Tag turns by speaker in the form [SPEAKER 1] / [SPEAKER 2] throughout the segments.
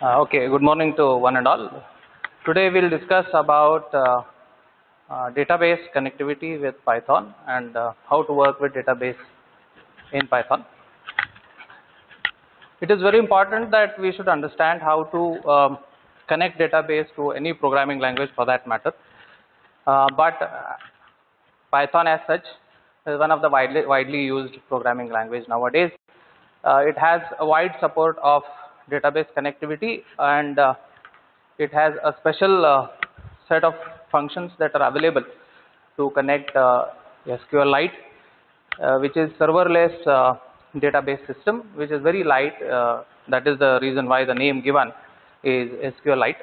[SPEAKER 1] Okay, good morning to one and all. Today we'll discuss about database connectivity with Python and how to work with database in Python. It is very important that we should understand how to connect database to any programming language for that matter. But Python as such is one of the widely used programming language nowadays. It has a wide support of database connectivity, and it has a special set of functions that are available to connect SQLite, which is serverless database system, which is very light. That is the reason why the name given is SQLite.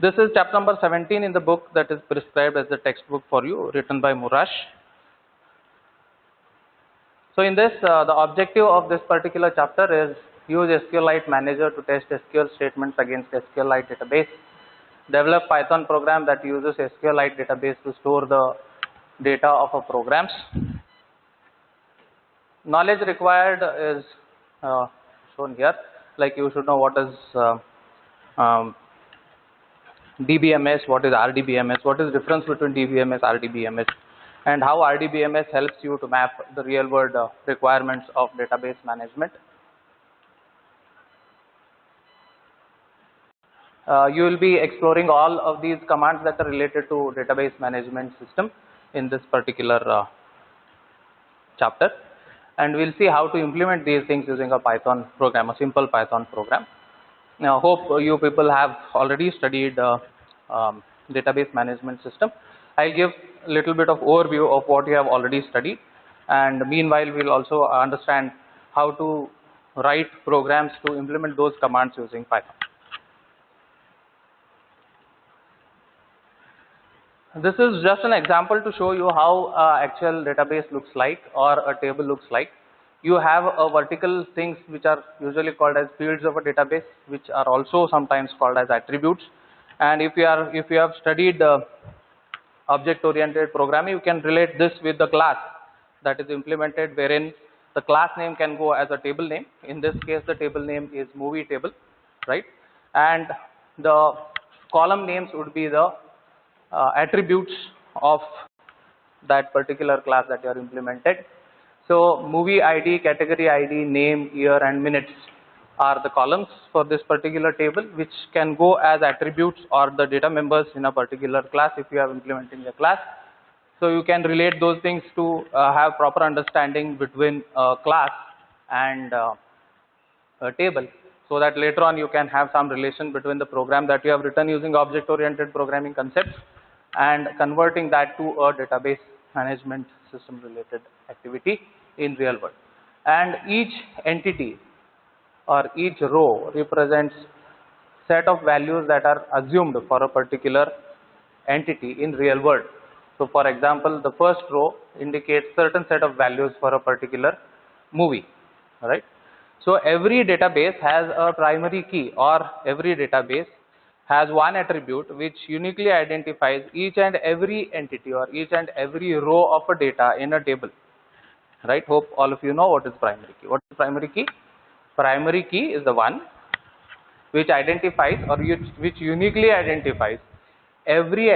[SPEAKER 1] This is chapter number 17 in the book that is prescribed as the textbook for you, written by Murash. So in this, the objective of this particular chapter is use SQLite Manager to test SQL statements against SQLite database, develop Python program that uses SQLite database to store the data of a programs. Knowledge required is shown here, like you should know what is DBMS, what is RDBMS, what is the difference between DBMS, RDBMS, and how RDBMS helps you to map the real world requirements of database management. You will be exploring all of these commands that are related to database management system in this particular chapter, and we'll see how to implement these things using a Python program, a simple Python program. Now, hope you people have already studied database management system. I'll give a little bit of overview of what you have already studied, and meanwhile we'll also understand how to write programs to implement those commands using Python. This is just an example to show you how actual database looks like, or a table looks like. You have a vertical things which are usually called as fields of a database, which are also sometimes called as attributes. And if you have studied object-oriented programming, you can relate this with the class that is implemented, wherein the class name can go as a table name. In this case, the table name is movie table, right? And the column names would be the attributes of that particular class that you are implemented. So movie ID, category ID, name, year, and minutes are the columns for this particular table, which can go as attributes or the data members in a particular class if you are implementing a class. So you can relate those things to have proper understanding between a class and a table, so that later on you can have some relation between the program that you have written using object-oriented programming concepts and converting that to a database management system related activity in real world. And each entity or each row represents set of values that are assumed for a particular entity in real world. So for example, the first row indicates certain set of values for a particular movie, right? So every database has a primary key, or every database has one attribute which uniquely identifies each and every entity or each and every row of a data in a table, right? Hope all of you know what is primary key. What is primary key? Primary key is the one which identifies, or which uniquely identifies every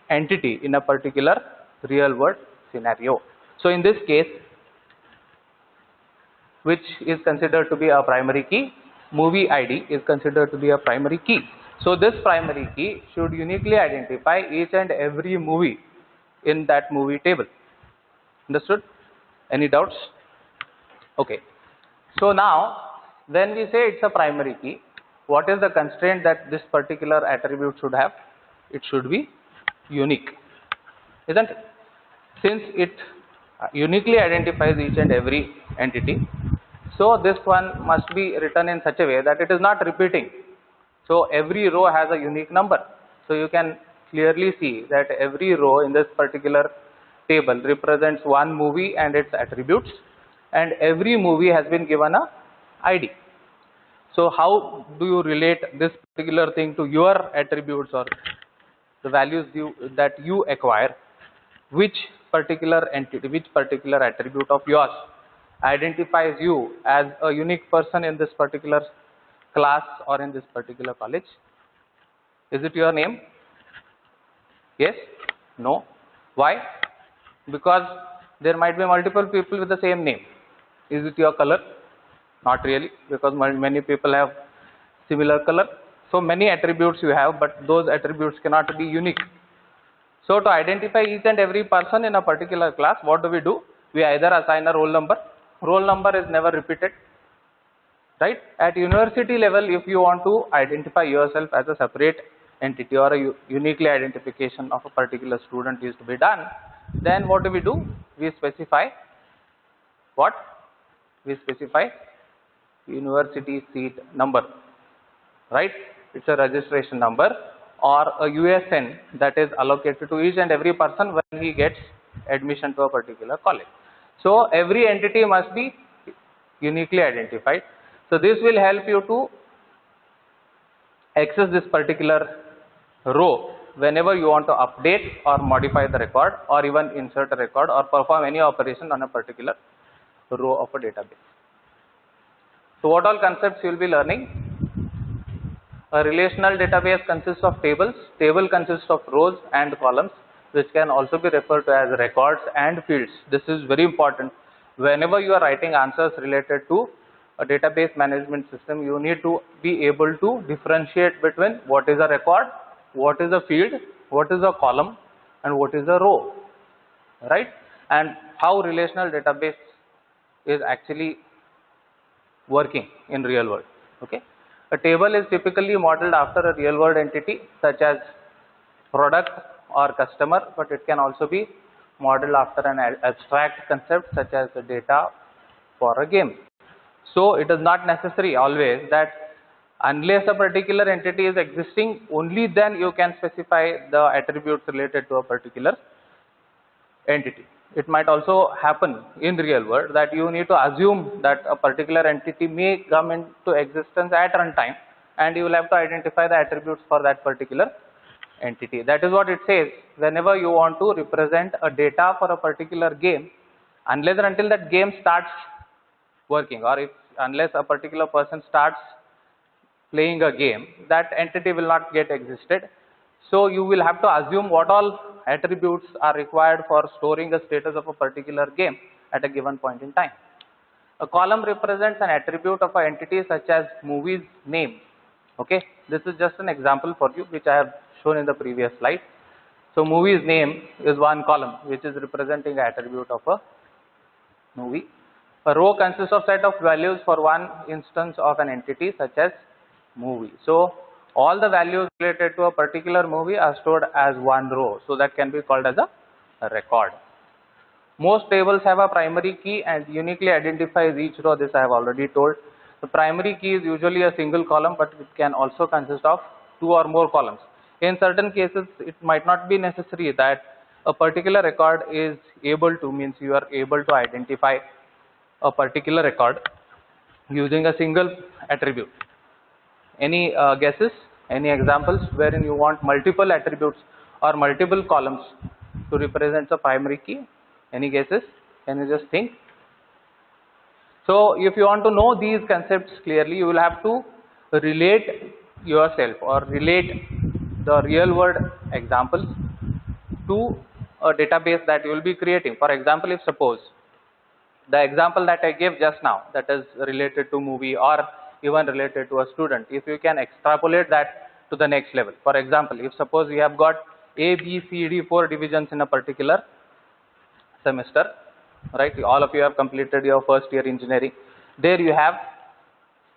[SPEAKER 1] entity in a particular real world scenario. So in this case, which is considered to be a primary key, movie ID is considered to be a primary key. So this primary key should uniquely identify each and every movie in that movie table. Understood? Any doubts? Okay. So now, when we say it's a primary key, what is the constraint that this particular attribute should have? It should be unique, isn't it? Since it uniquely identifies each and every entity, so this one must be written in such a way that it is not repeating. So every row has a unique number. So you can clearly see that every row in this particular table represents one movie and its attributes, and every movie has been given a ID. So how do you relate this particular thing to your attributes or the values that you acquire? Which particular entity, which particular attribute of yours identifies you as a unique person in this particular class or in this particular college? Is it your name? Yes? No? Why? Because there might be multiple people with the same name. Is it your color? Not really, because many people have similar color. So many attributes you have, but those attributes cannot be unique. So to identify each and every person in a particular class, what do? We either assign a roll number. Roll number is never repeated. Right? At university level, if you want to identify yourself as a separate entity or a uniquely identification of a particular student is to be done, then what do? We specify what? We specify university seat number, right? It's a registration number or a USN that is allocated to each and every person when he gets admission to a particular college. So every entity must be uniquely identified. So this will help you to access this particular row whenever you want to update or modify the record or even insert a record or perform any operation on a particular row of a database. So what all concepts you will be learning? A relational database consists of tables. Table consists of rows and columns, which can also be referred to as records and fields. This is very important. Whenever you are writing answers related to a database management system, you need to be able to differentiate between what is a record, what is a field, what is a column, and what is a row, right? And how relational database is actually working in real world. Okay, a table is typically modeled after a real world entity such as product or customer, but it can also be modeled after an abstract concept such as the data for a game. So it is not necessary always that unless a particular entity is existing, only then you can specify the attributes related to a particular entity. It might also happen in real world that you need to assume that a particular entity may come into existence at runtime, and you will have to identify the attributes for that particular entity. That is what it says. Whenever you want to represent a data for a particular game, unless and until that game starts working, or unless a particular person starts playing a game, that entity will not get existed. So you will have to assume what all attributes are required for storing the status of a particular game at a given point in time. A column represents an attribute of an entity such as movie's name. Okay, this is just an example for you which I have shown in the previous slide. So movie's name is one column which is representing an attribute of a movie. A row consists of set of values for one instance of an entity such as movie. So all the values related to a particular movie are stored as one row. So that can be called as a record. Most tables have a primary key and uniquely identifies each row. This I have already told. The primary key is usually a single column, but it can also consist of two or more columns. In certain cases, it might not be necessary that a particular record is able to, means you are able to identify a particular record using a single attribute. Any guesses? Any examples wherein you want multiple attributes or multiple columns to represent the primary key? Any guesses? Can you just think? So if you want to know these concepts clearly, you will have to relate yourself or relate the real world examples to a database that you will be creating. For example, if suppose the example that I gave just now, that is related to movie or even related to a student, if you can extrapolate that to the next level. For example, if suppose you have got A, B, C, D, 4 divisions in a particular semester, right? All of you have completed your first year engineering. There you have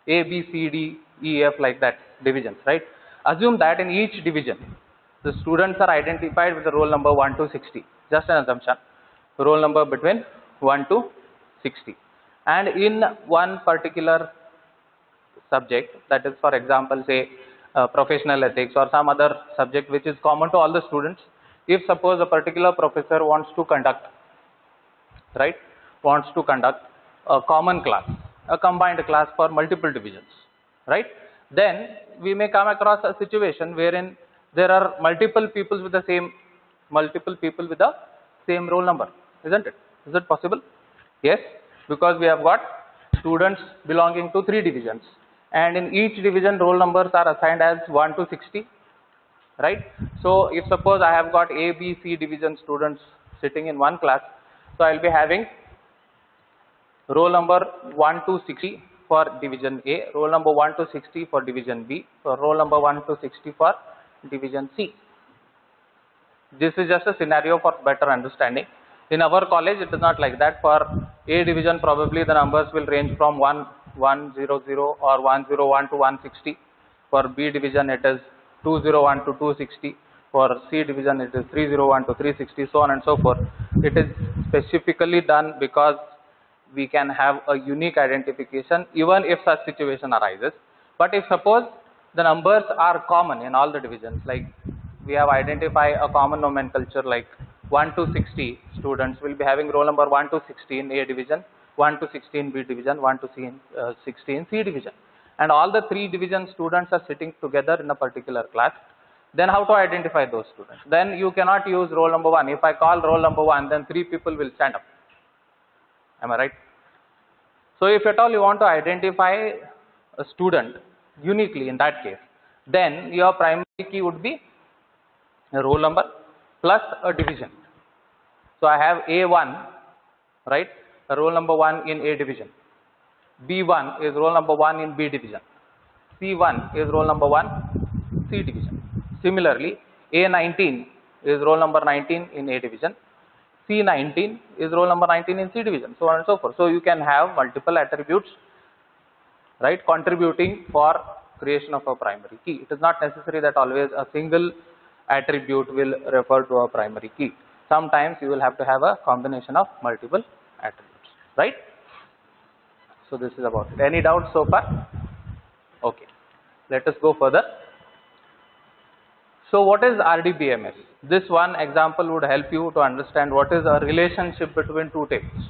[SPEAKER 1] A, B, C, D, E, F, like that divisions, right? Assume that in each division, the students are identified with the roll number 1 to 60. Just an assumption. Roll number between 1 to 60. And in one particular subject, that is for example say professional ethics or some other subject which is common to all the students, if suppose a particular professor wants to conduct a common class, a combined class for multiple divisions, right, then we may come across a situation wherein there are multiple people with the same roll number, isn't it? Is it possible? Yes, because we have got students belonging to 3 divisions. and in each division roll numbers are assigned as 1 to 60, right? So if suppose I have got A, B, C division students sitting in one class, so I will be having roll number 1 to 60 for division A, roll number 1 to 60 for division B, so roll number 1 to 60 for division C. This is just a scenario for better understanding. In our college, it is not like that. For A division, probably the numbers will range from 100 or 101 to 160. For B division, it is 201 to 260. For C division, it is 301 to 360, so on and so forth. It is specifically done because we can have a unique identification even if such situation arises. But if suppose the numbers are common in all the divisions, like we have identified a common nomenclature like 1 to 60 students will be having roll number 1 to 60 in A division, 1 to 60 in B division, 1 to 60 in C division, and all the three division students are sitting together in a particular class. Then how to identify those students? Then you cannot use roll number 1. If I call roll number 1, then three people will stand up. Am I right? So if at all you want to identify a student uniquely in that case, then your primary key would be a roll number plus a division. So I have A1, right, a roll number 1 in A division. B1 is roll number 1 in B division. C1 is roll number 1 C division. Similarly, A19 is roll number 19 in A division. C19 is roll number 19 in C division, so on and so forth. So you can have multiple attributes, right, contributing for creation of a primary key. It is not necessary that always a single attribute will refer to a primary key. Sometimes you will have to have a combination of multiple attributes, right? So this is about it. Any doubts so far? Okay, let us go further. So what is RDBMS? This one example would help you to understand what is a relationship between two tables.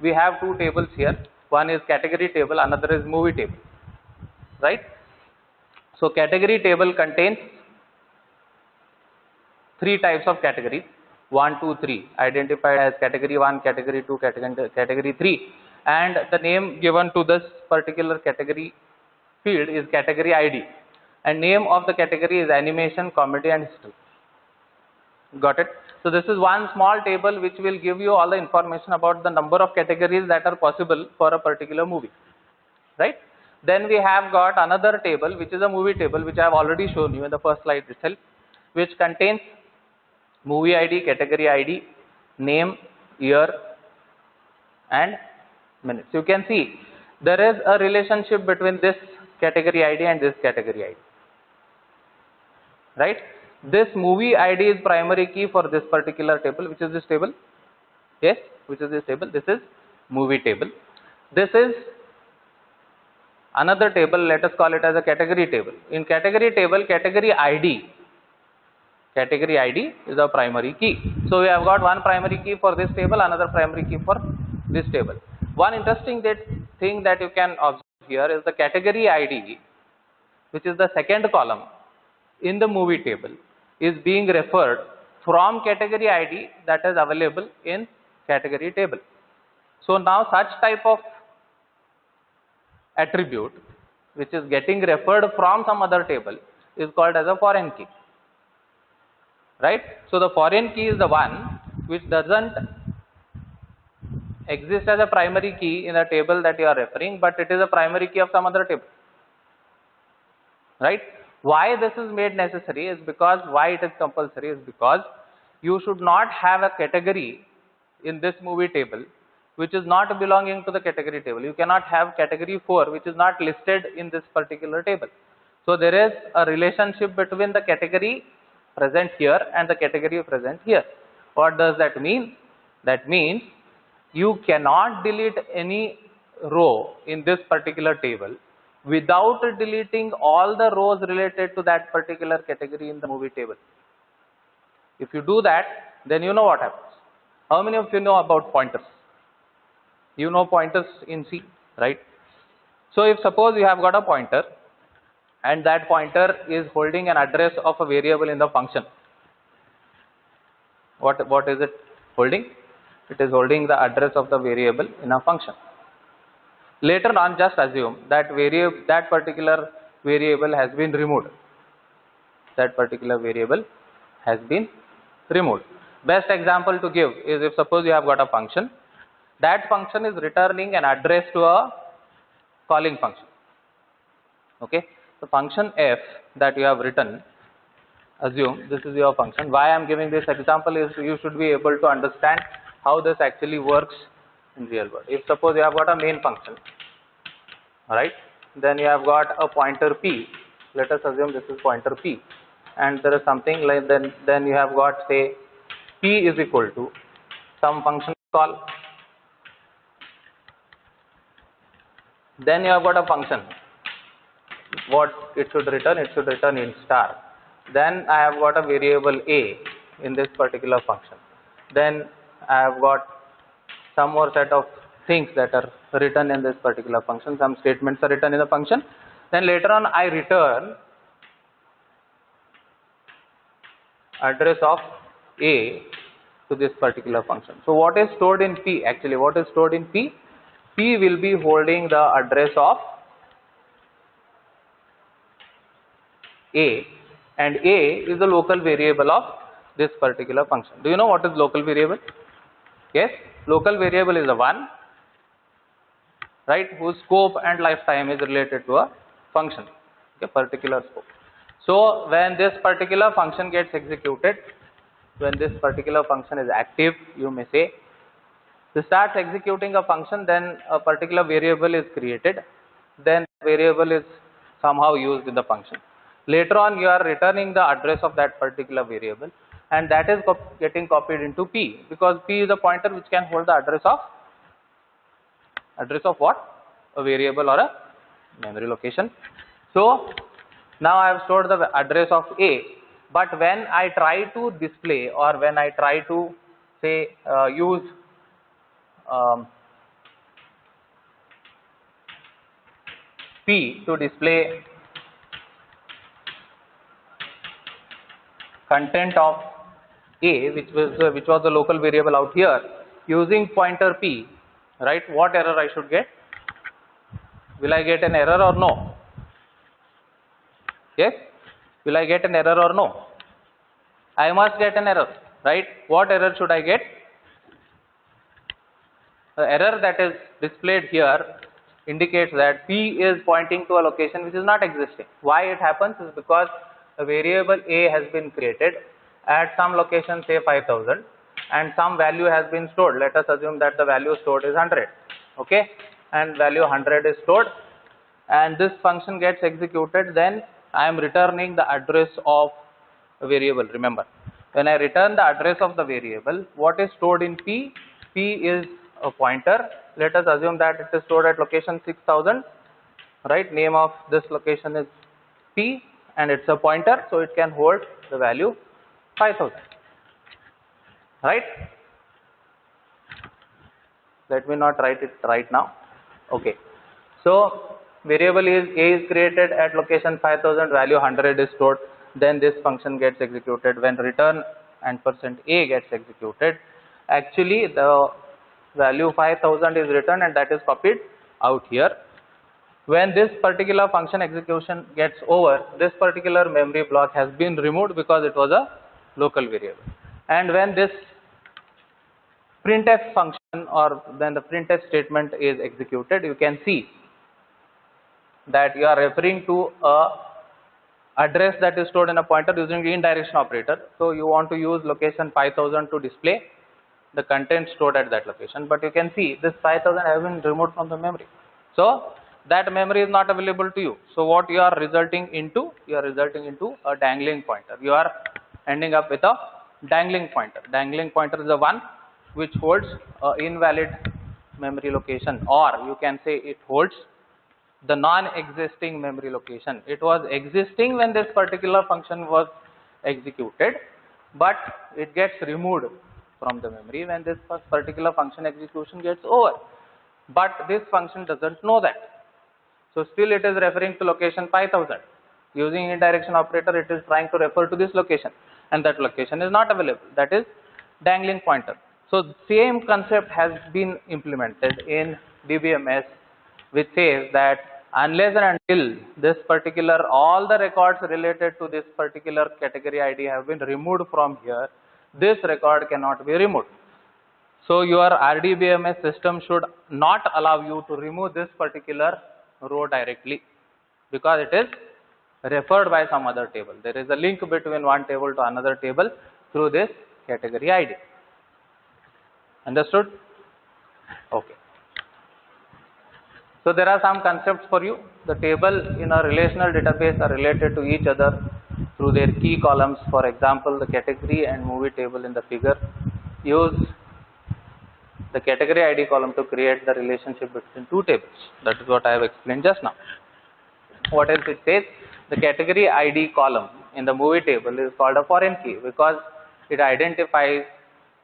[SPEAKER 1] We have two tables here. One is category table, another is movie table, right? So category table contains three types of categories, 1, 2, 3, identified as category 1, category 2, category 3, and the name given to this particular category field is category ID, and name of the category is animation, comedy and history. Got it? So this is one small table which will give you all the information about the number of categories that are possible for a particular movie, right? Then we have got another table which is a movie table, which I have already shown you in the first slide itself, which contains movie ID, category ID, name, year and minutes. You can see there is a relationship between this category ID and this category ID, right? This movie ID is primary key for this particular table, which is this table. Yes, which is this table. This is movie table. This is another table, let us call it as a category table. In category table, category ID is a primary key. So we have got one primary key for this table, another primary key for this table. One interesting thing that you can observe here is the category ID, which is the second column in the movie table, is being referred from category ID that is available in category table. So now such type of attribute which is getting referred from some other table is called as a foreign key, right? So the foreign key is the one which doesn't exist as a primary key in a table that you are referring, but it is a primary key of some other table, right? Why this is made necessary is because, why it is compulsory is because you should not have a category in this movie table which is not belonging to the category table. You cannot have category 4 which is not listed in this particular table. So there is a relationship between the category present here and the category present here. What does that mean? That means you cannot delete any row in this particular table without deleting all the rows related to that particular category in the movie table. If you do that, then you know what happens. How many of you know about pointers? You know pointers in C, right? So if suppose you have got a pointer and that pointer is holding an address of a variable in the function, what is it holding? It is holding the address of the variable in a function. Later on, just assume that that particular variable has been removed. That particular variable has been removed. Best example to give is, if suppose you have got a function, that function is returning an address to a calling function. Okay, the function f that you have written, assume this is your function. Why I am giving this example is you should be able to understand how this actually works in real world. If suppose you have got a main function, alright, then you have got a pointer p. Let us assume this is pointer p, and there is something like then you have got, say, p is equal to some function call. Then you have got a function. What it should return? It should return int star. Then I have got a variable a in this particular function. Then I have got some more set of things that are written in this particular function. Some statements are written in the function. Then later on I return address of a to this particular function. So what is stored in p? Actually, what is stored in p? P will be holding the address of a, and a is the local variable of this particular function. Do you know what is local variable? Yes, local variable is the one, right, whose scope and lifetime is related to a function, okay, particular scope. So when this particular function gets executed, when this particular function is active, you may say, this starts executing a function, then a particular variable is created, then variable is somehow used in the function. Later on you are returning the address of that particular variable, and that is getting copied into p, because p is a pointer which can hold the address of what? A variable or a memory location. So now I have stored the address of a, but when I try to display, or when I try to, say, use p to display content of a, which was the local variable out here, using pointer p, right, what error I should get? Will I get an error or no? Yes, will I get an error or no? I must get an error, right? What error should I get? The error that is displayed here indicates that p is pointing to a location which is not existing. Why it happens is because a variable a has been created at some location, say 5000, and some value has been stored. Let us assume that the value stored is 100, okay, and value 100 is stored, and this function gets executed. Then I am returning the address of a variable. Remember, when I return the address of the variable, what is stored in p? P is a pointer. Let us assume that it is stored at location 6000, right? Name of this location is p, and it's a pointer, so it can hold the value 5000, right? Let me not write it right now. Okay, so variable is a is created at location 5000, value 100 is stored. Then this function gets executed. When return and %a gets executed, actually the value 5000 is returned, and that is copied out here. When this particular function execution gets over, this particular memory block has been removed because it was a local variable. And when this printf function, or then the printf statement is executed, you can see that you are referring to a address that is stored in a pointer using the indirection operator. So you want to use location 5000 to display the content stored at that location, but you can see this 5000 has been removed from the memory, so that memory is not available to you. So what you are resulting into? You are resulting into a dangling pointer. You are ending up with a dangling pointer. Dangling pointer is the one which holds an invalid memory location, or you can say it holds the non-existing memory location. It was existing when this particular function was executed, but it gets removed from the memory when this particular function execution gets over. But this function doesn't know that. So still it is referring to location 5000. Using indirection operator, it is trying to refer to this location, and that location is not available. That is dangling pointer. So same concept has been implemented in DBMS which says that unless and until this particular, all the records related to this particular category ID have been removed from here, this record cannot be removed. So your RDBMS system should not allow you to remove this particular row directly, because it is referred by some other table. There is a link between one table to another table through this category ID. Understood? Okay. So there are some concepts for you. The table in a relational database are related to each other through their key columns. For example, the category and movie table in the figure use the category ID column to create the relationship between two tables. That is what I have explained just now. What else it says? The category ID column in the movie table is called a foreign key because it identifies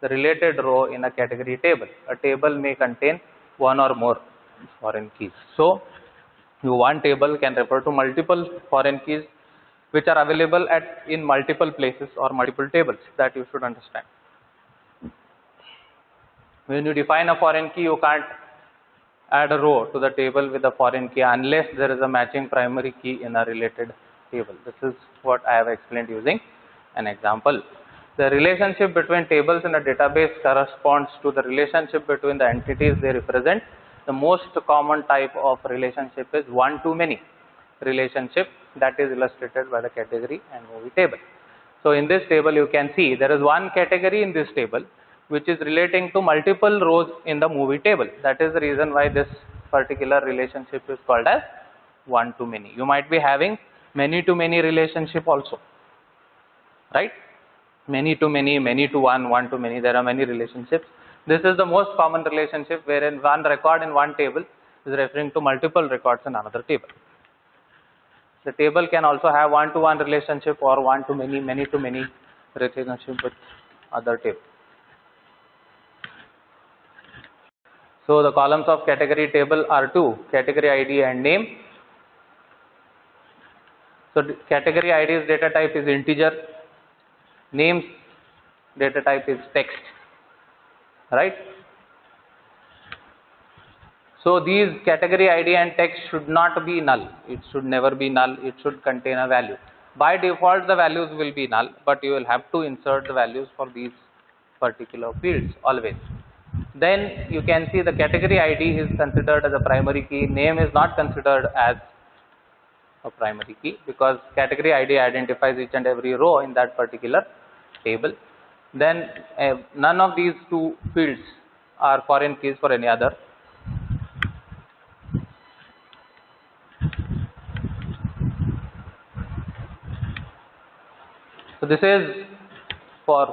[SPEAKER 1] the related row in a category table. A table may contain one or more foreign keys. So, one table can refer to multiple foreign keys which are available in multiple places or multiple tables. That you should understand. When you define a foreign key, you can't add a row to the table with a foreign key unless there is a matching primary key in a related table. This is what I have explained using an example. The relationship between tables in a database corresponds to the relationship between the entities they represent. The most common type of relationship is one-to-many relationship that is illustrated by the category and movie table. So in this table you can see there is one category in this table which is relating to multiple rows in the movie table. That is the reason why this particular relationship is called as one-to-many. You might be having many-to-many relationship also, right? Many-to-many, many-to-one, one-to-many, there are many relationships. This is the most common relationship wherein one record in one table is referring to multiple records in another table. The table can also have one-to-one relationship or one-to-many, many-to-many relationship with other tables. So the columns of category table are two, category ID and name. So category ID's data type is integer, name's data type is text, right? So these category ID and text should not be null. It should never be null. It should contain a value. By default, the values will be null, but you will have to insert the values for these particular fields always. Then you can see the category ID is considered as a primary key. Name is not considered as a primary key because category ID identifies each and every row in that particular table. Then none of these two fields are foreign keys for any other. So this is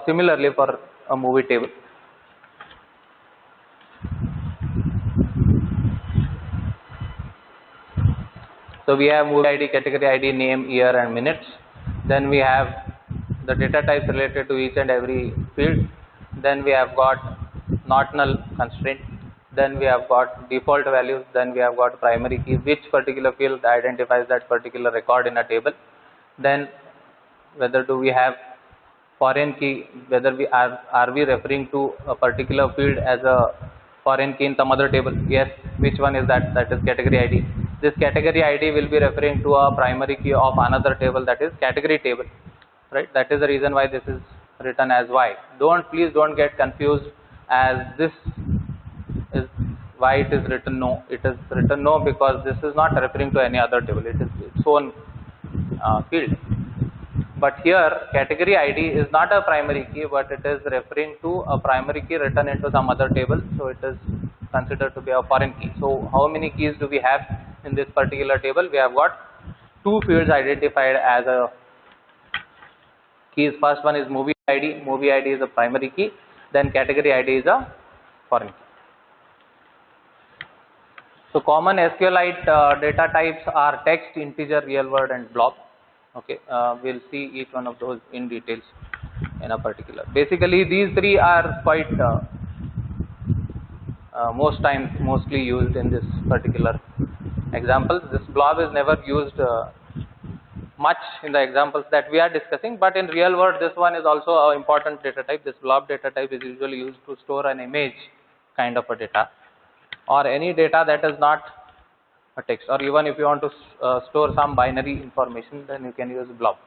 [SPEAKER 1] similarly for a movie table. So we have movie ID, category ID, name, year and minutes. Then we have the data types related to each and every field. Then we have got not null constraint. Then we have got default values. Then we have got primary key, which particular field identifies that particular record in a table. Then whether do we have foreign key, whether we are we referring to a particular field as a foreign key in some other table? Yes. Which one is that? That is category ID. This category ID will be referring to a primary key of another table, that is category table, right? That is the reason why this is written as Y. Please don't get confused as this is why it is written no. It is written no because this is not referring to any other table. It is its own field. But here category ID is not a primary key, but it is referring to a primary key written into some other table. So it is considered to be a foreign key. So how many keys do we have in this particular table? We have got two fields identified as a keys. First one is movie ID. Movie ID is a primary key. Then category ID is a foreign key. So common SQLite data types are text, integer, real word and blob. Okay, we'll see each one of those in details in a particular. Basically these three are quite mostly used in this particular example. This blob is never used much in the examples that we are discussing, but in real world this one is also an important data type. This blob data type is usually used to store an image kind of a data or any data that is not a text, or even if you want to store some binary information, then you can use blob.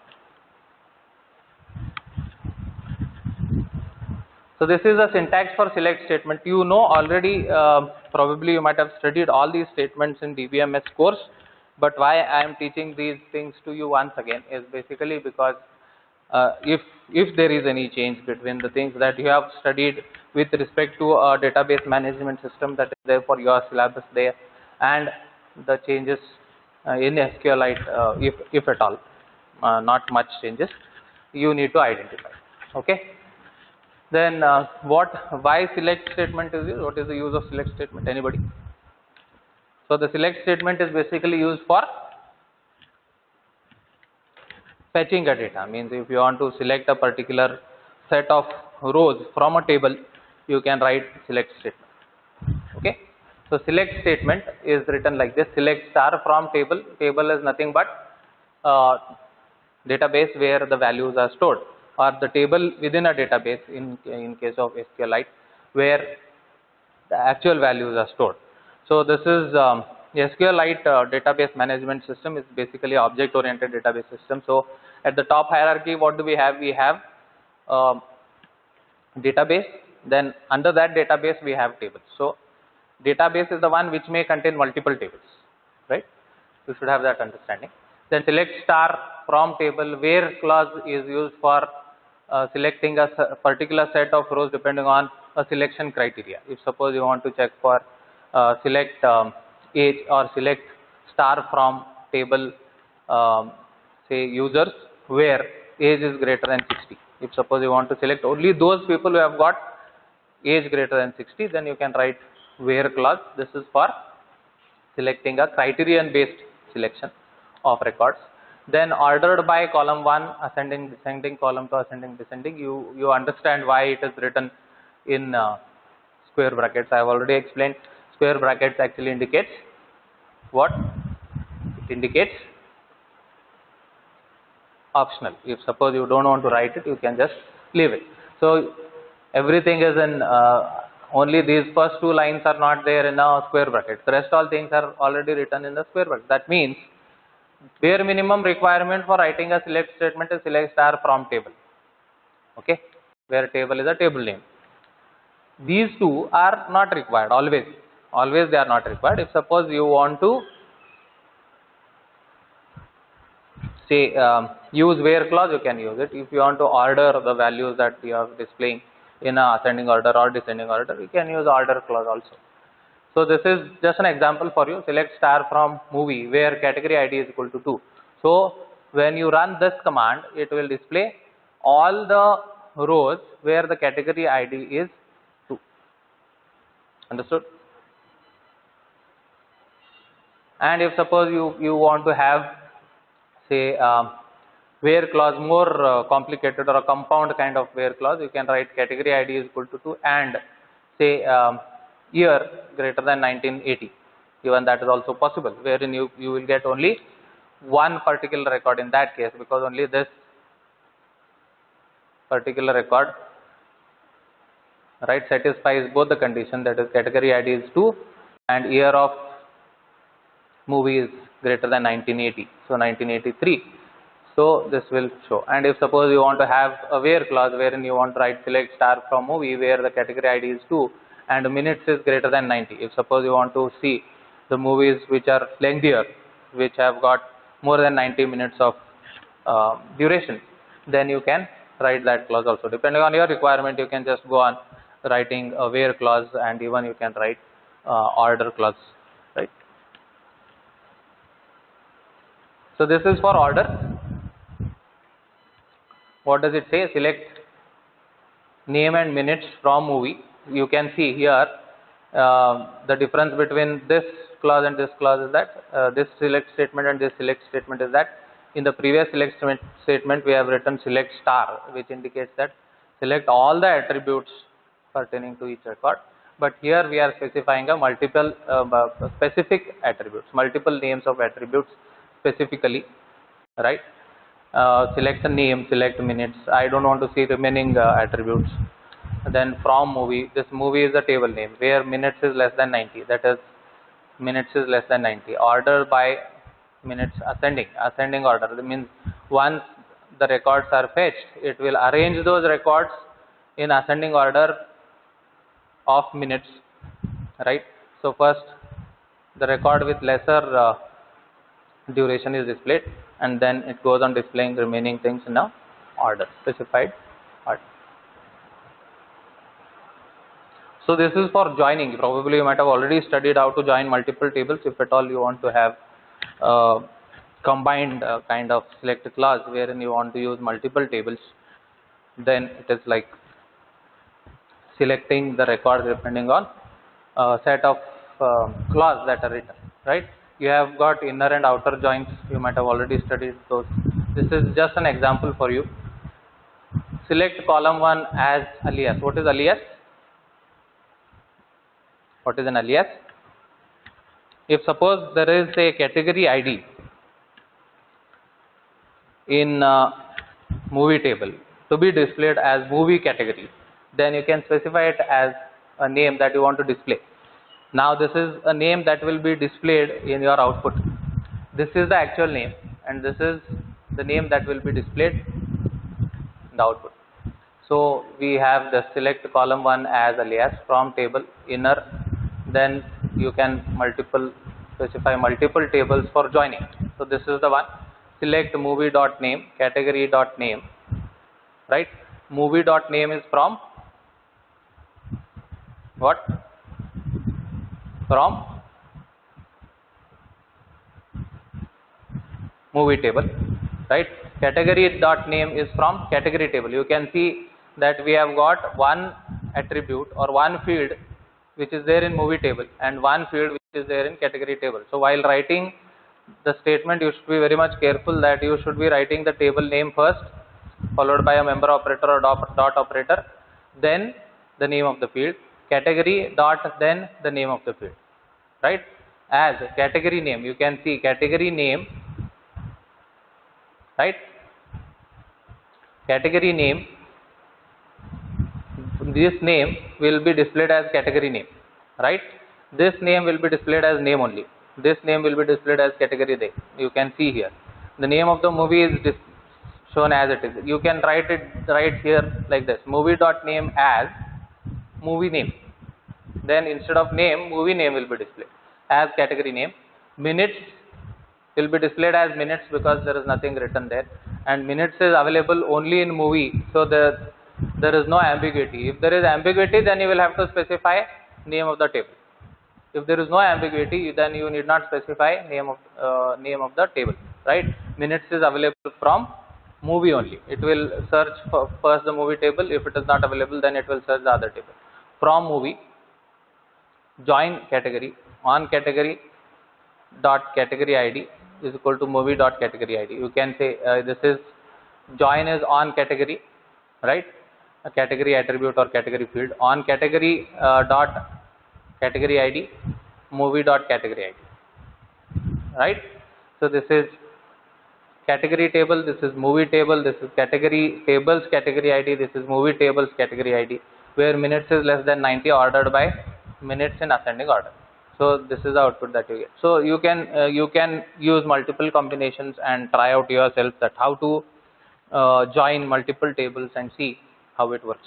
[SPEAKER 1] So this is the syntax for select statement. You know already, probably you might have studied all these statements in DBMS course, but why I am teaching these things to you once again is basically because if there is any change between the things that you have studied with respect to a database management system that is there for your syllabus there, and the changes in SQLite, if at all, not much changes, you need to identify. Okay. Then why select statement is used? What is the use of select statement? Anybody? So the select statement is basically used for fetching a data. Means if you want to select a particular set of rows from a table, you can write select statement. Okay. So select statement is written like this: select star from table. Table is nothing but database where the values are stored, or the table within a database in case of SQLite where the actual values are stored. So this is SQLite database management system is basically object oriented database system. So at the top hierarchy, what do we have? We have database, then under that database we have tables. So database is the one which may contain multiple tables, right? You should have that understanding. Then select star from table, where clause is used for selecting a particular set of rows depending on a selection criteria. If suppose you want to check for select age, or select star from table, say users where age is greater than 60. If suppose you want to select only those people who have got age greater than 60, then you can write where clause. This is for selecting a criterion based selection of records. Then ordered by column 1, ascending descending, column 2 ascending descending. You understand why it is written in square brackets. I have already explained. Square brackets actually indicates what? It indicates optional. If suppose you don't want to write it, you can just leave it. So everything is in only these first two lines are not there in a square bracket. The rest all things are already written in the square bracket. That means bare minimum requirement for writing a select statement is select star from table. Okay, where table is a table name. These two are not required always. Always they are not required. If suppose you want to say use where clause, you can use it. If you want to order the values that you are displaying in a ascending order or descending order, you can use order clause also. So this is just an example for you. Select star from movie where category ID is equal to 2. So when you run this command, it will display all the rows where the category ID is 2. Understood? And if suppose you want to have say where clause more complicated or a compound kind of where clause, you can write category ID is equal to 2 and say year greater than 1980. Even that is also possible, wherein you will get only one particular record in that case, because only this particular record, right, satisfies both the condition, that is category ID is 2 and year of movie is greater than 1980, so 1983. So this will show. And if suppose you want to have a where clause wherein you want to write select star from movie where the category ID is 2 and minutes is greater than 90. If suppose you want to see the movies which are lengthier, which have got more than 90 minutes of duration, then you can write that clause also. Depending on your requirement, you can just go on writing a where clause, and even you can write order clause, right? So this is for order. What does it say? Select name and minutes from movie. You can see here the difference between this clause and this clause is that this select statement and this select statement is that in the previous select statement we have written select star, which indicates that select all the attributes pertaining to each record. But here we are specifying a multiple specific attributes, multiple names of attributes specifically, right? Select the name, select minutes. I don't want to see remaining attributes. Then from movie, this movie is a table name where minutes is less than 90. That is minutes is less than 90. Order by minutes ascending order. That means once the records are fetched, it will arrange those records in ascending order of minutes, right? So first the record with lesser duration is displayed, and then it goes on displaying remaining things in a order, specified order. So this is for joining. Probably you might have already studied how to join multiple tables. If at all you want to have combined kind of select clause wherein you want to use multiple tables, then it is like selecting the records depending on a set of clause that are written, right? You have got inner and outer joins. You might have already studied those. This is just an example for you. Select column 1 as alias. What is alias? What is an alias? If suppose there is a category ID in movie table to be displayed as movie category, then you can specify it as a name that you want to display. Now this is a name that will be displayed in your output. This is the actual name, and this is the name that will be displayed in the output. So we have the select column 1 as alias from table inner. Then you can specify multiple tables for joining. So this is the one. Select movie dot name, category dot name, right? Movie dot name is from what? From movie table, right? Category dot name is from category table. You can see that we have got one attribute or one field which is there in movie table and one field which is there in category table. So while writing the statement, you should be very much careful that you should be writing the table name first, followed by a member operator or dot operator, then the name of the field, category dot, then the name of the field, right? As category name, you can see category name, right? Category name, this name will be displayed as category name, right? This name will be displayed as name only. This name will be displayed as category name. You can see here the name of the movie is shown as it is. You can write it right here like this: movie dot name as movie name. Then instead of name, movie name will be displayed as category name. Minutes will be displayed as minutes because there is nothing written there, and minutes is available only in movie, so there is no ambiguity. If there is ambiguity, then you will have to specify name of the table. If there is no ambiguity, then you need not specify name of the table, right? Minutes is available from movie only. It will search for first the movie table. If it is not available, then it will search the other table. From movie, join category, on category dot category ID is equal to movie dot category ID. You can say this is join is on category, right? A category attribute or category field on category dot category ID, movie dot category ID, right? So this is category table, this is movie table, this is category tables category ID, this is movie tables category ID, where minutes is less than 90 ordered by minutes in ascending order. So this is the output that you get. So you can use multiple combinations and try out yourself that how to join multiple tables and see how it works.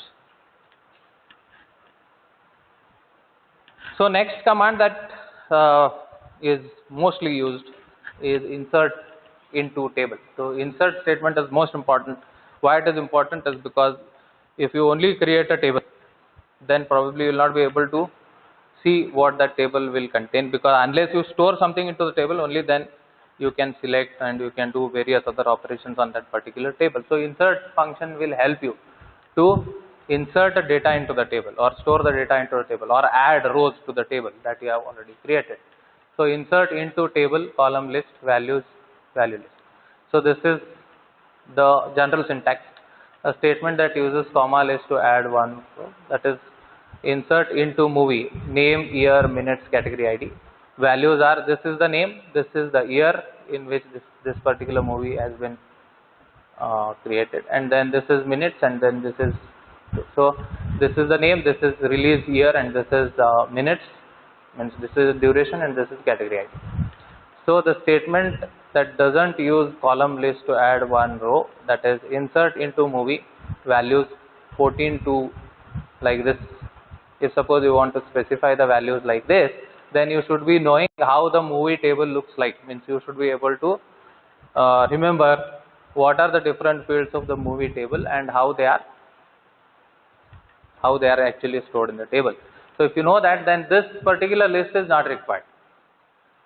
[SPEAKER 1] So next command that is mostly used is insert into table. So insert statement is most important. Why it is important is because if you only create a table, then probably you will not be able to see what that table will contain, because unless you store something into the table, only then you can select and you can do various other operations on that particular table. So insert function will help you to insert a data into the table or store the data into the table or add rows to the table that you have already created. So insert into table, column list, values, value list. So this is the general syntax. A statement that uses comma list to add one, so that is insert into movie, name, year, minutes, category ID. Values are, this is the name, this is the year in which this particular movie has been created, and then this is minutes, and then this is, so this is the name, this is release year, and this is minutes, means this is duration and this is category ID. So the statement that doesn't use column list to add one row, that is insert into movie values 14 to like this. If suppose you want to specify the values like this, then you should be knowing how the movie table looks like, means you should be able to remember what are the different fields of the movie table and how they are actually stored in the table. So if you know that, then this particular list is not required.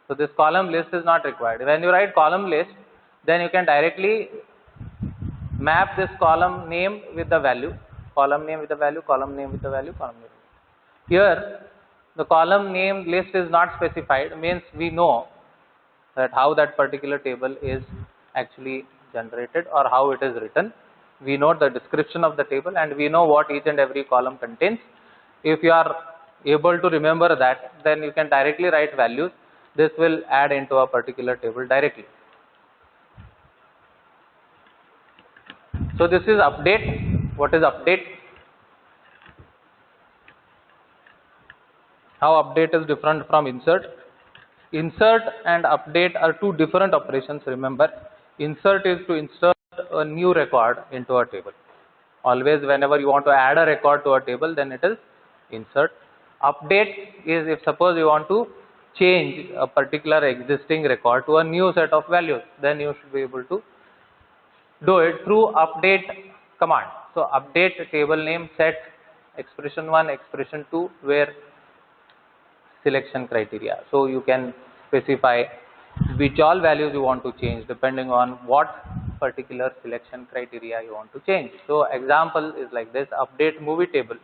[SPEAKER 1] So this column list is not required. When you write column list, then you can directly map this column name with the value, column name with the value, column name with the value, column name. Here the column name list is not specified, means we know that how that particular table is actually generated or how it is written. We know the description of the table and we know what each and every column contains. If you are able to remember that, then you can directly write values. This will add into a particular table directly. So this is update. What is update? How update is different from insert? Insert and update are two different operations, remember. Insert is to insert a new record into a table. Always whenever you want to add a record to a table, then it is insert. Update is if suppose you want to change a particular existing record to a new set of values, then you should be able to do it through update command. So update table name set expression 1, expression 2, where selection criteria. So you can specify which all values you want to change depending on what particular selection criteria you want to change. So example is like this: update movie table,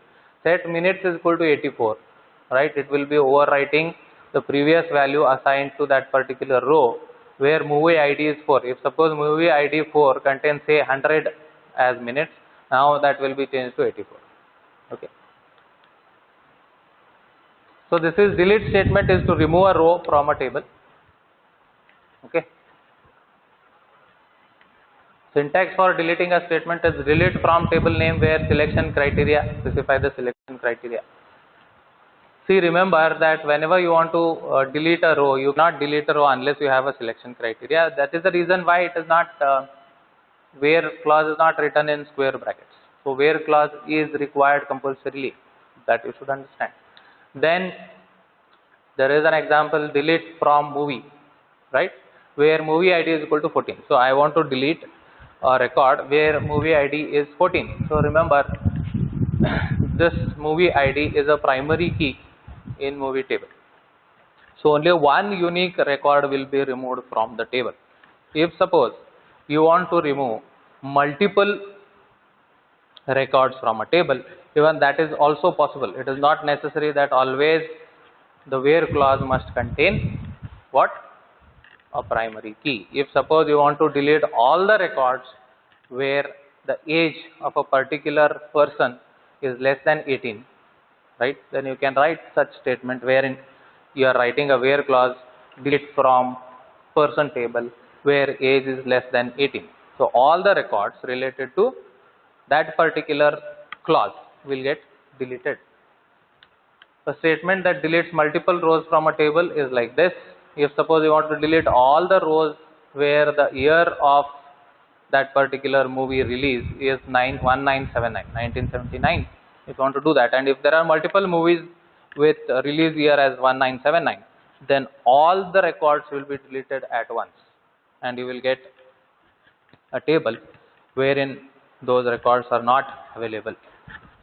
[SPEAKER 1] set minutes is equal to 84, right? It will be overwriting the previous value assigned to that particular row where movie ID is 4. If suppose movie ID 4 contains say 100 as minutes, now that will be changed to 84. Okay. So this is delete statement is to remove a row from a table. Okay. Syntax for deleting a statement is delete from table name where selection criteria, specify the selection criteria. See, remember that whenever you want to delete a row, you cannot delete a row unless you have a selection criteria. That is the reason why it is not, where clause is not written in square brackets. So where clause is required compulsorily, that you should understand. Then there is an example, delete from movie, right, where movie ID is equal to 14. So I want to delete a record where movie ID is 14. So remember, this movie ID is a primary key in movie table. So only one unique record will be removed from the table. If suppose you want to remove multiple records from a table, even that is also possible. It is not necessary that always the where clause must contain what? A primary key. If suppose you want to delete all the records where the age of a particular person is less than 18, right, then you can write such statement wherein you are writing a where clause, delete from person table where age is less than 18. So all the records related to that particular clause will get deleted. A statement that deletes multiple rows from a table is like this. If suppose you want to delete all the rows where the year of that particular movie release is 1979, if you want to do that, and if there are multiple movies with release year as 1979, then all the records will be deleted at once and you will get a table wherein those records are not available.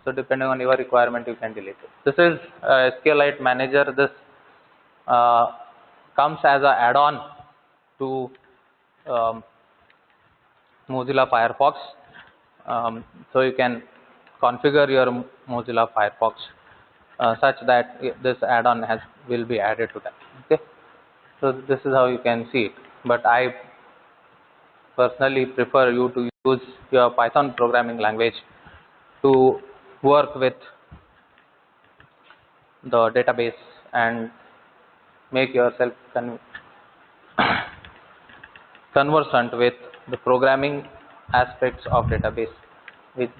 [SPEAKER 1] So depending on your requirement, you can delete it. This is SQLite Manager. This comes as an add-on to Mozilla Firefox. So you can configure your Mozilla Firefox such that this add-on will be added to that. Okay. So this is how you can see it. But I personally prefer you to use your Python programming language to work with the database and make yourself conversant with the programming aspects of database,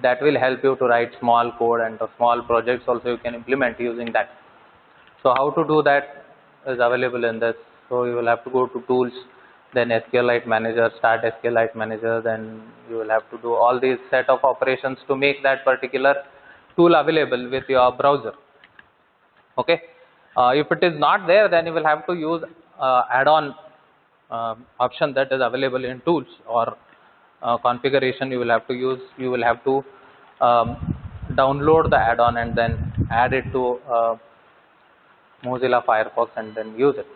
[SPEAKER 1] that will help you to write small code, and the small projects also you can implement using that. So how to do that is available in this. So you will have to go to tools, then SQLite manager, start SQLite manager, then you will have to do all these set of operations to make that particular tool available with your browser. Okay. If it is not there, then you will have to use add-on option that is available in tools, or configuration you will have to use. You will have to download the add-on and then add it to Mozilla Firefox and then use it.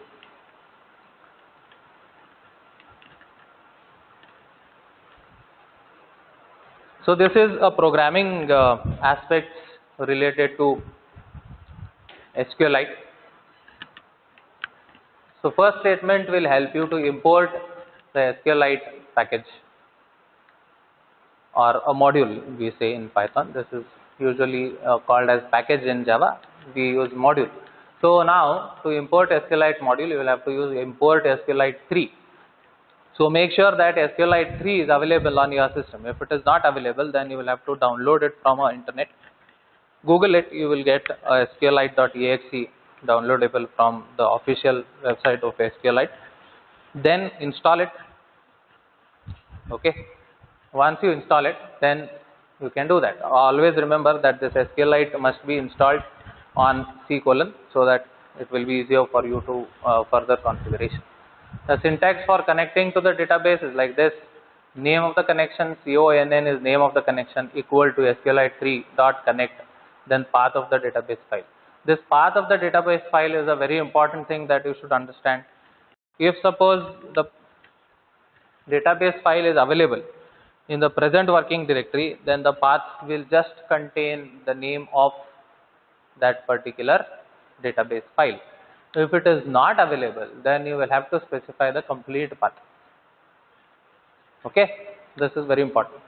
[SPEAKER 1] So this is a programming aspects related to SQLite. So first statement will help you to import the SQLite package or a module, we say in Python. This is usually called as package in Java. We use module. So now to import SQLite module, you will have to use import SQLite 3. So make sure that SQLite 3 is available on your system. If it is not available, then you will have to download it from our internet. Google it, you will get SQLite.exe downloadable from the official website of SQLite. Then install it. Okay. Once you install it, then you can do that. Always remember that this SQLite must be installed on C:, so that it will be easier for you to further configuration. The syntax for connecting to the database is like this. Name of the connection, CONN is name of the connection, equal to SQLite3.connect, then path of the database file. This path of the database file is a very important thing that you should understand. If suppose the database file is available in the present working directory, then the path will just contain the name of that particular database file. If it is not available, then you will have to specify the complete path. Okay, this is very important.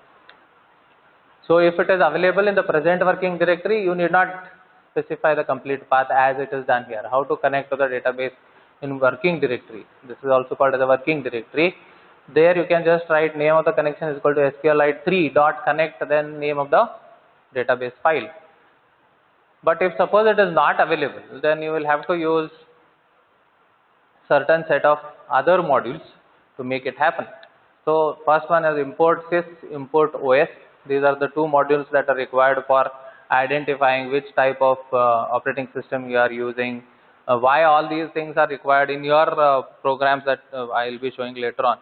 [SPEAKER 1] So if it is available in the present working directory, you need not specify the complete path as it is done here. How to connect to the database in working directory? This is also called as a working directory. There you can just write name of the connection is equal to SQLite3.connect, then name of the database file. But if suppose it is not available, then you will have to use certain set of other modules to make it happen. So first one is import sys, import OS. These are the two modules that are required for identifying which type of operating system you are using. Why all these things are required in your programs that I will be showing later on.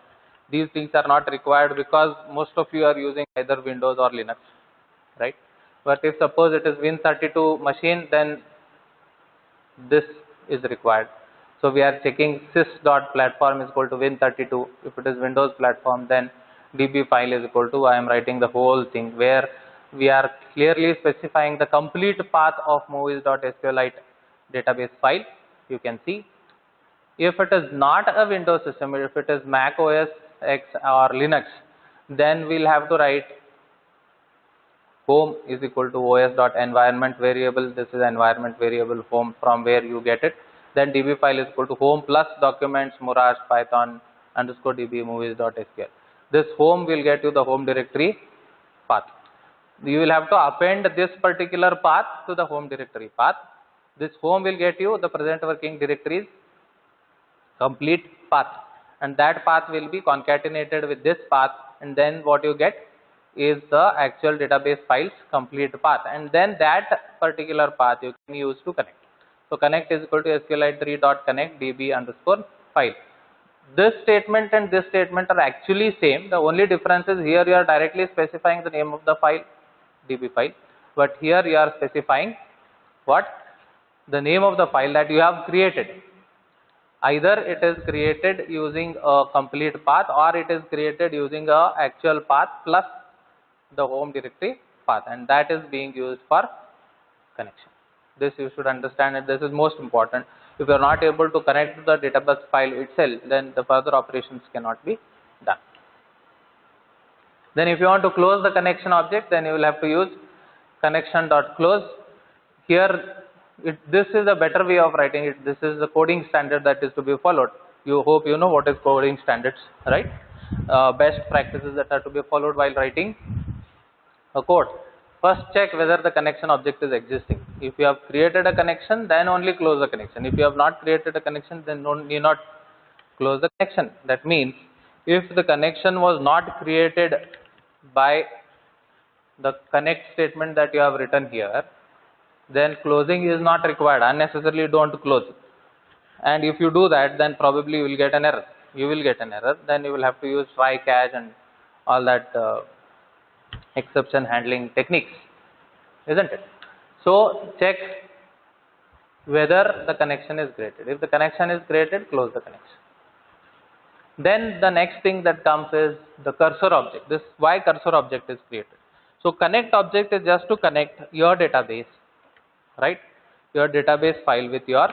[SPEAKER 1] These things are not required because most of you are using either Windows or Linux, right? But if suppose it is Win32 machine, then this is required. So we are checking sys.platform is equal to Win32. If it is Windows platform, then db file is equal to, I am writing the whole thing where we are clearly specifying the complete path of movies.sqlite database file. You can see. If it is not a Windows system, if it is Mac OS X or Linux, then we'll have to write home is equal to os.environment variable. This is environment variable home from where you get it. Then db file is equal to home plus documents Morash Python underscore db movies.sql. This home will get you the home directory path. You will have to append this particular path to the home directory path. This home will get you the present working directories complete path, and that path will be concatenated with this path, and then what you get is the actual database files complete path, and then that particular path you can use to connect. So connect is equal to SQLite3.connect db underscore file. This statement and this statement are actually same. The only difference is here you are directly specifying the name of the file, db file, but here you are specifying what? The name of the file that you have created. Either it is created using a complete path or it is created using a actual path plus the home directory path, and that is being used for connection. This you should understand, and this is most important. If you are not able to connect to the database file itself, then the further operations cannot be done. Then if you want to close the connection object, then you will have to use connection.close. Here this is a better way of writing it. This is the coding standard that is to be followed. You hope you know what is coding standards, right? Best practices that are to be followed while writing a code. First check whether the connection object is existing. If you have created a connection, then only close the connection. If you have not created a connection, then need not close the connection. That means if the connection was not created by the connect statement that you have written here, then closing is not required. Unnecessarily don't close. And if you do that, then probably you will get an error. You will get an error. Then you will have to use try catch and all that exception handling techniques, isn't it? So check whether the connection is created. If the connection is created, close the connection. Then the next thing that comes is the cursor object. This why cursor object is created. So connect object is just to connect your database, right? Your database file with your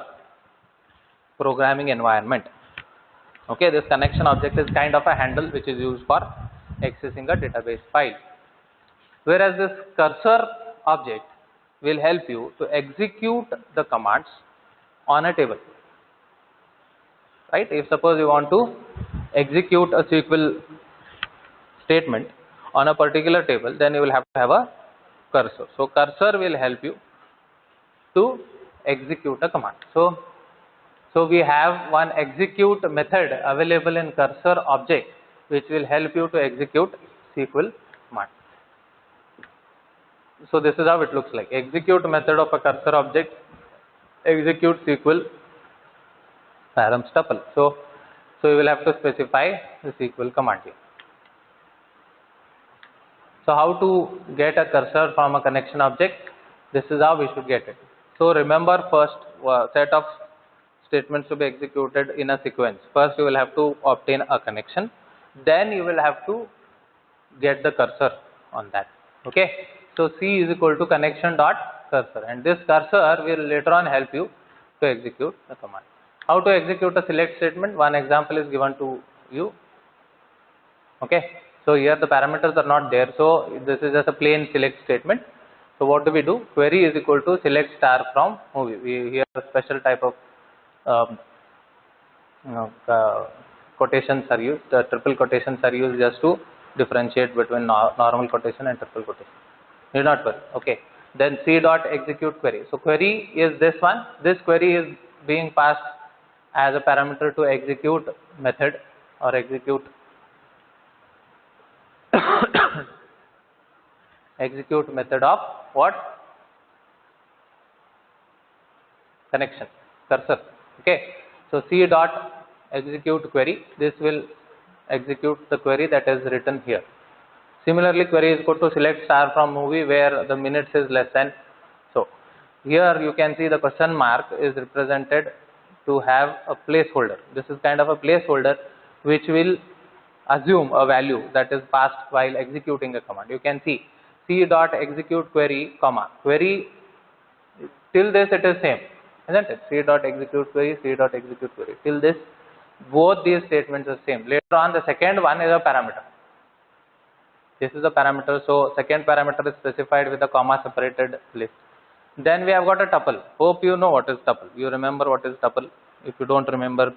[SPEAKER 1] programming environment. Okay, this connection object is kind of a handle which is used for accessing a database file. Whereas this cursor object will help you to execute the commands on a table. Right? If suppose you want to execute a SQL statement on a particular table, then you will have to have a cursor. So cursor will help you to execute a command. So we have one execute method available in cursor object which will help you to execute SQL command. So this is how it looks like. Execute method of a cursor object, execute SQL params tuple. So you will have to specify the SQL command here. So how to get a cursor from a connection object? This is how we should get it. So remember, first set of statements to be executed in a sequence. First you will have to obtain a connection, then you will have to get the cursor on that. Okay. So C is equal to connection dot cursor, and this cursor will later on help you to execute the command. How to execute a select statement? One example is given to you. Okay. So here the parameters are not there. So this is just a plain select statement. So what do we do? Query is equal to select star from movie. We here a special type of quotations are used. Triple quotations are used just to differentiate between normal quotation and triple quotation. Need not worry. Okay. Then C dot execute query. So query is this one. This query is being passed as a parameter to execute method or execute execute method of what? Connection, cursor. Okay. So C dot execute query. This will execute the query that is written here. Similarly, query is equal to select star from movie where the minutes is less than. So here you can see the question mark is represented to have a placeholder. This is kind of a placeholder which will assume a value that is passed while executing a command. You can see C dot execute query, comma query, till this it is same, isn't it? C dot execute query, C dot execute query. Till this both these statements are same. Later on the second one is a parameter. This is a parameter. So second parameter is specified with a comma separated list. Then we have got a tuple. Hope you know what is tuple. You remember what is tuple. If you don't remember,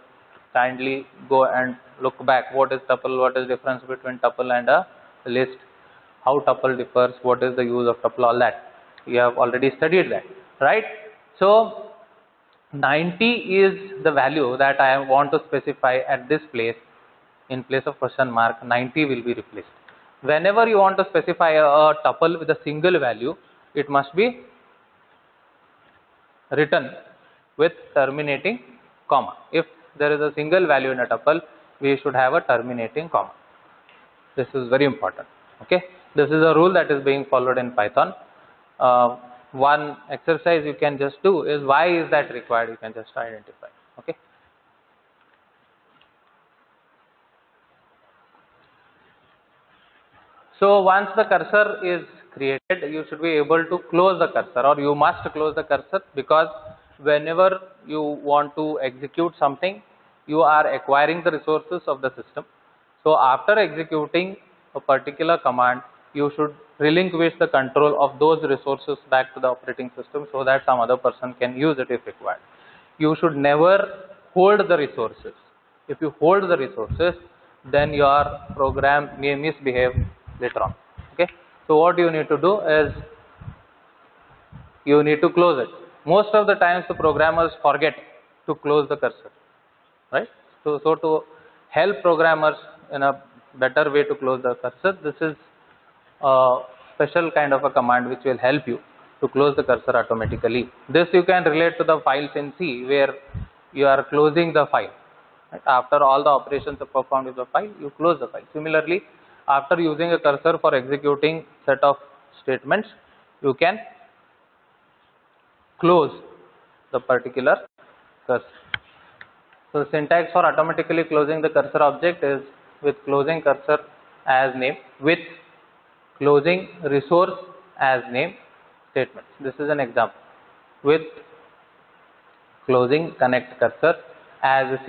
[SPEAKER 1] kindly go and look back. What is tuple? What is difference between tuple and a list? How tuple differs? What is the use of tuple? All that. You have already studied that, right? So 90 is the value that I want to specify at this place. In place of question mark, 90 will be replaced. Whenever you want to specify a tuple with a single value, it must be written with terminating comma. If there is a single value in a tuple, we should have a terminating comma. This is very important. Okay. This is a rule that is being followed in Python. One exercise you can just do is why is that required? You can just identify. Okay. So once the cursor is created, you should be able to close the cursor, or you must close the cursor, because whenever you want to execute something, you are acquiring the resources of the system. So after executing a particular command, you should relinquish the control of those resources back to the operating system so that some other person can use it if required. You should never hold the resources. If you hold the resources, then your program may misbehave later on. Okay. So what you need to do is you need to close it. Most of the times the programmers forget to close the cursor, right? So to help programmers in a better way to close the cursor, this is a special kind of a command which will help you to close the cursor automatically. This you can relate to the files in C, where you are closing the file. Right? After all the operations are performed with the file, you close the file. Similarly, after using a cursor for executing set of statements, you can close the particular cursor. So syntax for automatically closing the cursor object is with closing cursor as name, with closing resource as name statements. This is an example. With closing connect cursor as